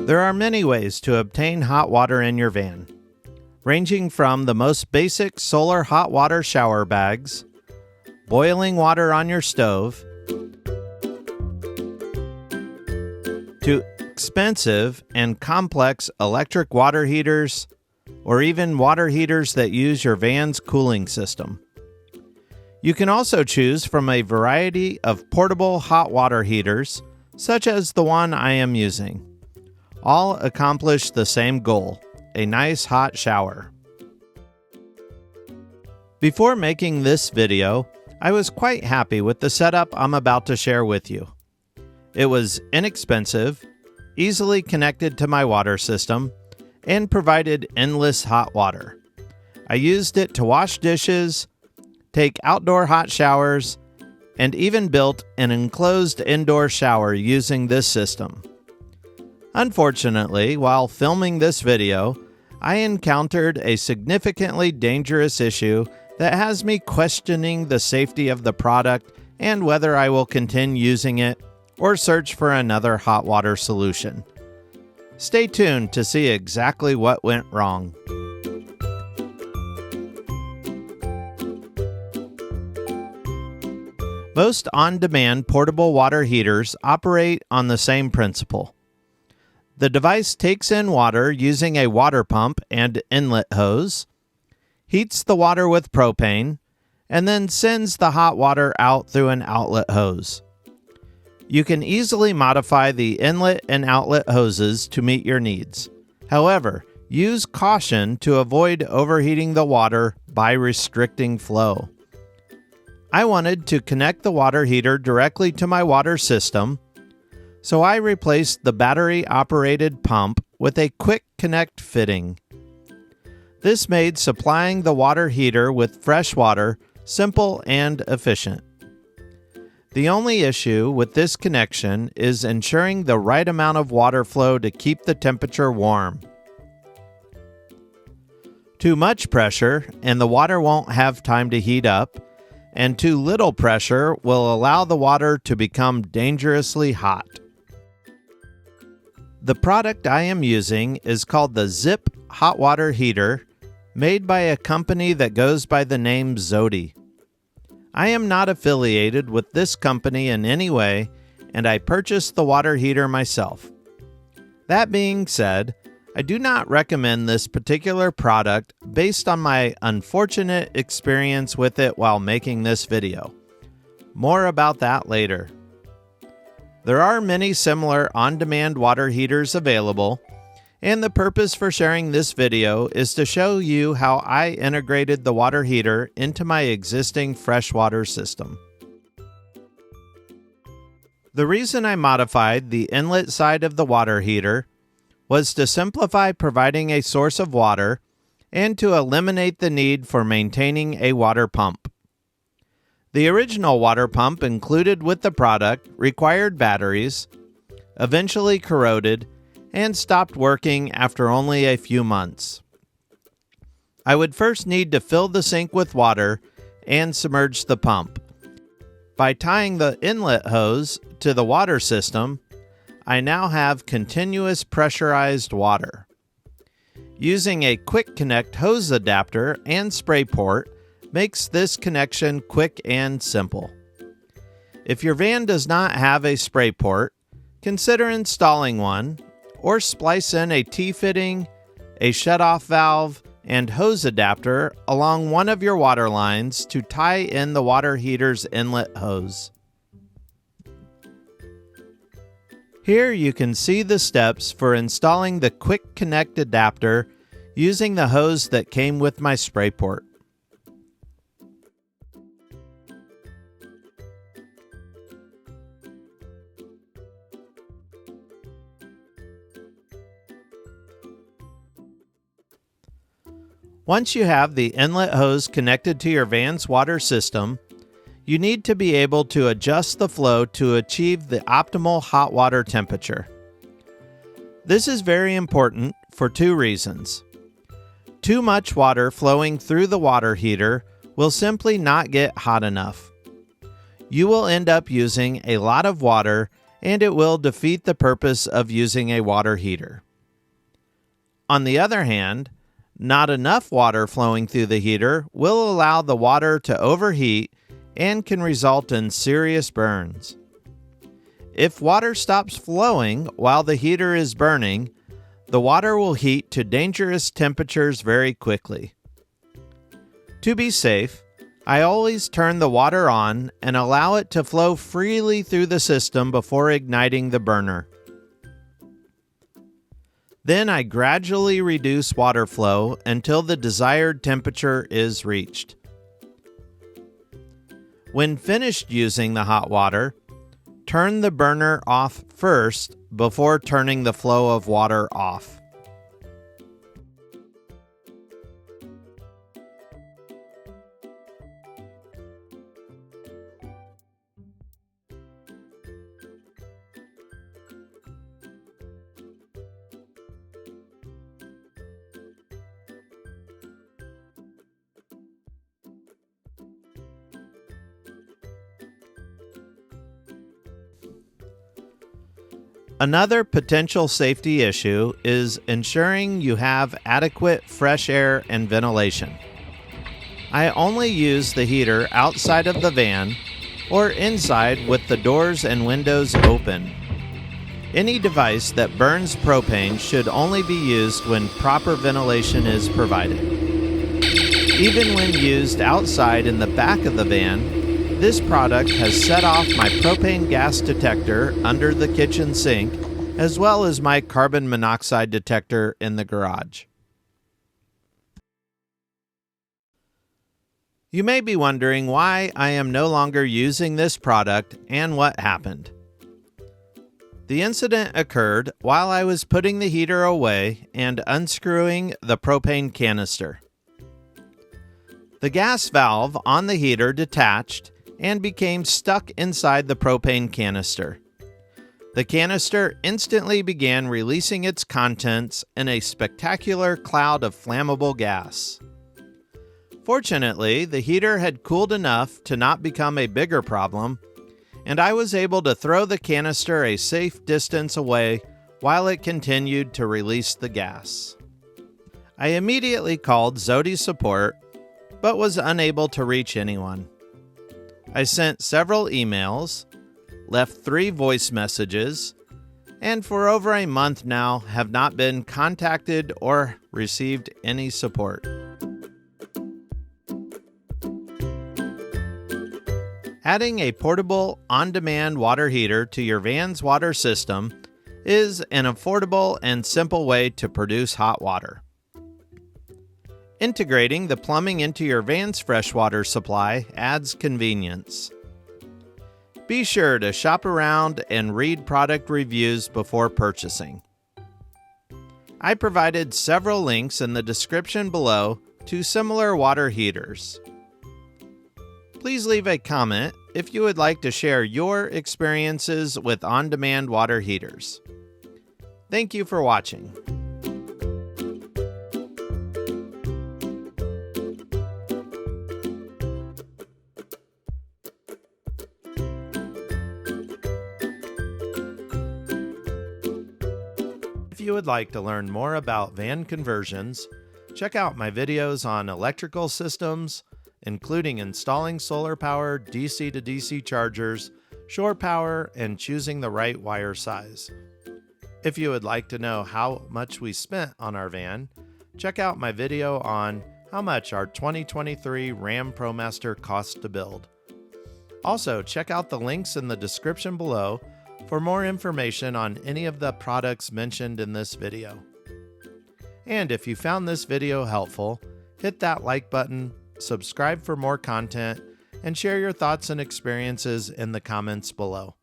There are many ways to obtain hot water in your van, ranging from the most basic solar hot water shower bags, boiling water on your stove, to expensive and complex electric water heaters, or even water heaters that use your van's cooling system. You can also choose from a variety of portable hot water heaters, such as the one I am using. All accomplish the same goal, a nice hot shower. Before making this video, I was quite happy with the setup I'm about to share with you. It was inexpensive, easily connected to my water system, and provided endless hot water. I used it to wash dishes, take outdoor hot showers, and even built an enclosed indoor shower using this system. Unfortunately, while filming this video, I encountered a significantly dangerous issue that has me questioning the safety of the product and whether I will continue using it or search for another hot water solution. Stay tuned to see exactly what went wrong. Most on-demand portable water heaters operate on the same principle. The device takes in water using a water pump and inlet hose, heats the water with propane, and then sends the hot water out through an outlet hose. You can easily modify the inlet and outlet hoses to meet your needs. However, use caution to avoid overheating the water by restricting flow. I wanted to connect the water heater directly to my water system, so I replaced the battery-operated pump with a quick connect fitting. This made supplying the water heater with fresh water simple and efficient. The only issue with this connection is ensuring the right amount of water flow to keep the temperature warm. Too much pressure and the water won't have time to heat up, and too little pressure will allow the water to become dangerously hot. The product I am using is called the Zip Hot Water Heater, made by a company that goes by the name Zodi. I am not affiliated with this company in any way, and I purchased the water heater myself. That being said, I do not recommend this particular product based on my unfortunate experience with it while making this video. More about that later. There are many similar on-demand water heaters available, and the purpose for sharing this video is to show you how I integrated the water heater into my existing freshwater system. The reason I modified the inlet side of the water heater was to simplify providing a source of water and to eliminate the need for maintaining a water pump. The original water pump included with the product required batteries, eventually corroded, and stopped working after only a few months. I would first need to fill the sink with water and submerge the pump. By tying the inlet hose to the water system, I now have continuous pressurized water. Using a quick connect hose adapter and spray port makes this connection quick and simple. If your van does not have a spray port, consider installing one or splice in a T-fitting, a shutoff valve, and hose adapter along one of your water lines to tie in the water heater's inlet hose. Here you can see the steps for installing the quick connect adapter using the hose that came with my spray port. Once you have the inlet hose connected to your van's water system, you need to be able to adjust the flow to achieve the optimal hot water temperature. This is very important for two reasons. Too much water flowing through the water heater will simply not get hot enough. You will end up using a lot of water and it will defeat the purpose of using a water heater. On the other hand, not enough water flowing through the heater will allow the water to overheat and can result in serious burns. If water stops flowing while the heater is burning, the water will heat to dangerous temperatures very quickly. To be safe, I always turn the water on and allow it to flow freely through the system before igniting the burner. Then I gradually reduce water flow until the desired temperature is reached. When finished using the hot water, turn the burner off first before turning the flow of water off. Another potential safety issue is ensuring you have adequate fresh air and ventilation. I only use the heater outside of the van or inside with the doors and windows open. Any device that burns propane should only be used when proper ventilation is provided. Even when used outside in the back of the van, this product has set off my propane gas detector under the kitchen sink, as well as my carbon monoxide detector in the garage. You may be wondering why I am no longer using this product and what happened. The incident occurred while I was putting the heater away and unscrewing the propane canister. The gas valve on the heater detached and became stuck inside the propane canister. The canister instantly began releasing its contents in a spectacular cloud of flammable gas. Fortunately, the heater had cooled enough to not become a bigger problem, and I was able to throw the canister a safe distance away while it continued to release the gas. I immediately called Zodi support, but was unable to reach anyone. I sent several emails, left 3 voice messages, and for over a month now have not been contacted or received any support. Adding a portable, on-demand water heater to your van's water system is an affordable and simple way to produce hot water. Integrating the plumbing into your van's freshwater supply adds convenience. Be sure to shop around and read product reviews before purchasing. I provided several links in the description below to similar water heaters. Please leave a comment if you would like to share your experiences with on-demand water heaters. Thank you for watching. If you would like to learn more about van conversions, check out my videos on electrical systems, including installing solar power, DC to DC chargers, shore power, and choosing the right wire size. If you would like to know how much we spent on our van, check out my video on how much our 2023 Ram ProMaster cost to build. Also, check out the links in the description below for more information on any of the products mentioned in this video. And if you found this video helpful, hit that like button, subscribe for more content, and share your thoughts and experiences in the comments below.